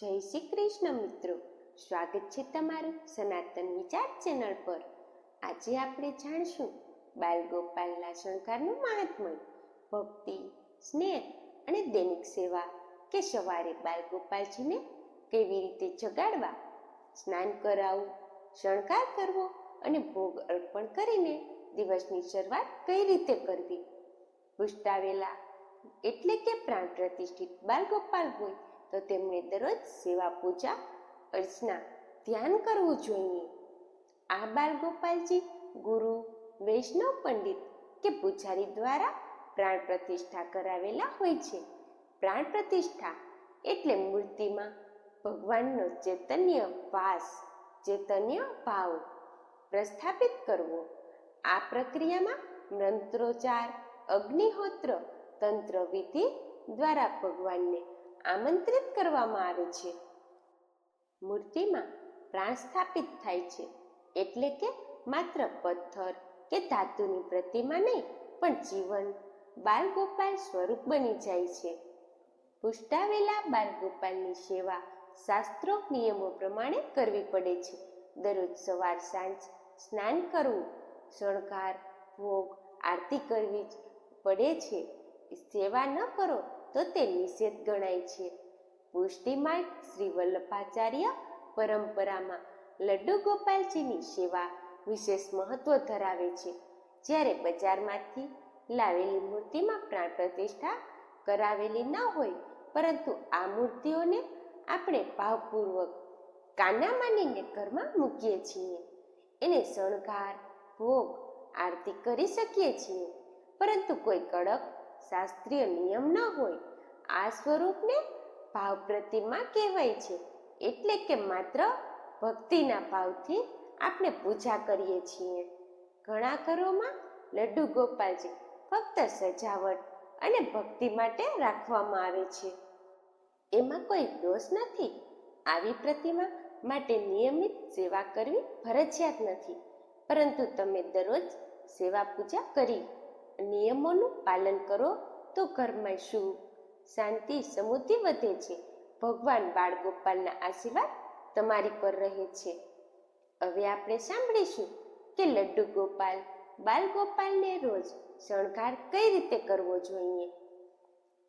જય શ્રી કૃષ્ણ મિત્રો, સ્વાગત છે તમારું સનાતન વિચાર ચેનલ પર। આજે આપણે જાણશું બાલગોપાલના શણગારનું મહાત્મ્ય, ભક્તિ, સ્નેહ અને દૈનિક સેવા કે સવારે બાલગોપાલજીને કેવી રીતે જગાડવા, સ્નાન કરાવવું, શણગાર કરવો અને ભોગ અર્પણ કરીને દિવસની શરૂઆત કઈ રીતે કરવી। પુષ્ટાવેલા એટલે કે પ્રાણ પ્રતિષ્ઠિત બાલગોપાલ હોય તો તેમને દરરોજ સેવા, પૂજા, અર્ચના, ધ્યાન કરવું જોઈએ। આ બાલગોપાલજી ગુરુ, વૈષ્ણવ પંડિત કે પૂજારી દ્વારા પ્રાણ પ્રતિષ્ઠા કરાવેલા હોય છે। પ્રાણ પ્રતિષ્ઠા એટલે મૂર્તિમાં ભગવાનનો ચૈતન્ય વાસ, ચૈતન્ય ભાવ પ્રસ્થાપિત કરવો। આ પ્રક્રિયામાં મંત્રોચ્ચાર, અગ્નિહોત્ર, તંત્ર વિધિ દ્વારા ભગવાનને આમંત્રિત કરવામાં આવે છે। મૂર્તિમાં પ્રાણ સ્થાપિત થાય છે એટલે કે માત્ર પથ્થર કે ધાતુની પ્રતિમા નહીં, પણ જીવન બાલગોપાલ સ્વરૂપ બની જાય છે। પુષ્ટાવેલા બાલગોપાલની સેવા શાસ્ત્રોક્ત નિયમો પ્રમાણે કરવી પડે છે। દરરોજ સવાર સાંજ સ્નાન કરવું, શણગાર, ભોગ, આરતી કરવી જ પડે છે। સેવા ન કરો તો તે નિષેધ ગણાય છે। પુષ્ટિ માર્ગ શ્રી વલ્લભાચાર્ય પરંપરામાં લડ્ડુ ગોપાલજીની સેવા વિશેષ મહત્વ ધરાવે છે। જ્યારે બજારમાંથી લાવેલી મૂર્તિમાં પ્રાણ પ્રતિષ્ઠા કરાવેલી ન હોય, પરંતુ આ મૂર્તિઓને આપણે ભાવપૂર્વક કાના માનીને ઘરમાં મૂકીએ છીએ, એને શણગાર, ભોગ, આરતી કરી શકીએ છીએ, પરંતુ કોઈ કડક શાસ્ત્રીય નિયમ ન હોય, આ સ્વરૂપને ભાવ પ્રતિમા કહેવાય છે। એટલે કે માત્ર ભક્તિના ભાવથી આપણે પૂજા કરીએ છીએ। ઘણા ઘરોમાં લડ્ડુ ગોપાલજી ફક્ત સજાવટ અને ભક્તિ માટે રાખવામાં આવે છે, એમાં કોઈ દોષ નથી। આવી પ્રતિમા માટે નિયમિત સેવા કરવી ફરજિયાત નથી, પરંતુ તમે દરરોજ સેવા પૂજા કરી નિયમોનું પાલન કરો તો ઘરમાં સુખ, શાંતિ, સમૃદ્ધિ વધે છે। ભગવાન બાળગોપાલના આશીર્વાદ તમારી પર રહે છે। હવે આપણે સાંભળીશું કે લડ્ડુ ગોપાલ બાલગોપાલને રોજ શણગાર કઈ રીતે કરવો જોઈએ।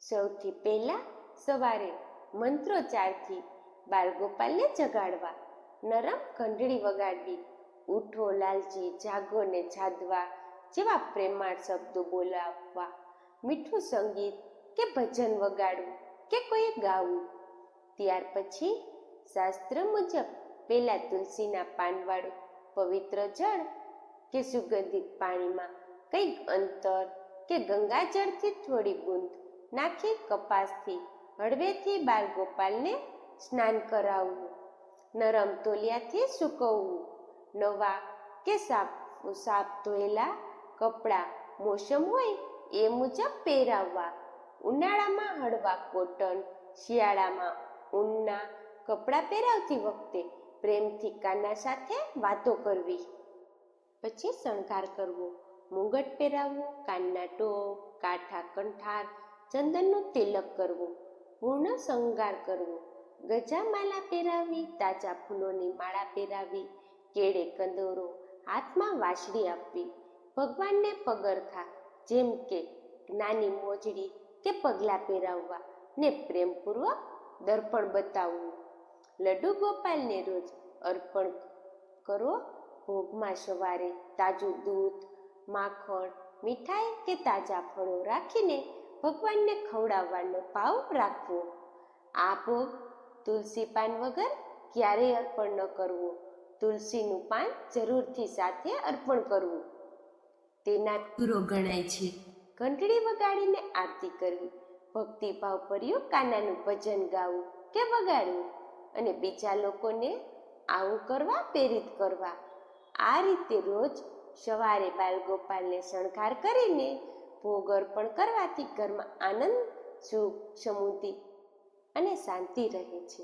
સૌથી પહેલા સવારે મંત્રોચ્ચારથી બાલગોપાલને જગાડવા, નરમ ઘંટડી વગાડવી, ઉઠો લાલજી, જાગો ને જાદવા જેવા પ્રેમાળ શબ્દો બોલાવવા, મીઠું સંગીત કે ભજન વગાડવું કે કોઈ ગાવું। ત્યાર પછી શાસ્ત્ર મુજબ પહેલા તુલસીના પાનવાળું પવિત્ર જળ કે સુગંધિત પાણીમાં કંઈક અંતર કે ગંગાજળથી થોડી બૂંદ નાખી કપાસથી હળવેથી બાલગોપાલને સ્નાન કરાવવું, નરમ તોલિયાથી સૂકવવું, નવા કે સાફ ધોયેલા કપડાં મોસમ હોય એ મુજબ પહેરાવવા, ઉનાળામાં હળવા કોટન, શિયાળામાં ઊનના કપડાં પહેરાવતી વખતે પ્રેમથી કાના સાથે વાતો કરવી। પછી શણગાર કરવો, મુગટ પહેરાવવું, કાનના ટોપ, કાંઠા, કંઠાર, ચંદનનું તિલક કરવું, પૂર્ણ શણગાર કરવો, ગજામાલા પહેરાવી, તાજા ફૂલોની માળા પહેરાવી, કેળે કંદોરો, હાથમાં વાંસળી આપવી, ભગવાનને પગરખા જેમ કે નાની મોજડી કે પગલાં પહેરાવવા ને પ્રેમપૂર્વક દર્પણ બતાવવું। લડ્ડુ ગોપાલને રોજ અર્પણ કરો। ભોગમાં સવારે તાજું દૂધ, માખણ, મીઠાઈ કે તાજા ફળો રાખીને ભગવાનને ખવડાવવાનો ભાવ રાખવો। આ ભોગ તુલસી પાન વગર ક્યારેય અર્પણ ન કરવો, તુલસીનું પાન જરૂરથી સાથે અર્પણ કરવું, તેના પૂરો ગણાય છે। ઘંટડી વગાડીને આરતી કરવી, ભક્તિભાવ ભર્યું કાનાનું ભજન ગાવું કે વગાડવું અને બીજા લોકોને આવું કરવા પ્રેરિત કરવા। આ રીતે રોજ સવારે બાલગોપાલને શણગાર કરીને ભોગ અર્પણ કરવાથી ઘરમાં આનંદ, સુખ, સમૃદ્ધિ અને શાંતિ રહે છે।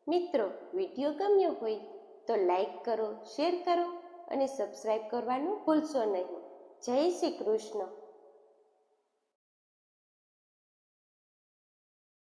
મિત્રો, વિડીયો ગમ્યો હોય તો લાઈક કરો, શેર કરો અને સબસ્ક્રાઈબ કરવાનું ભૂલશો નહીં। જય શ્રી કૃષ્ણ।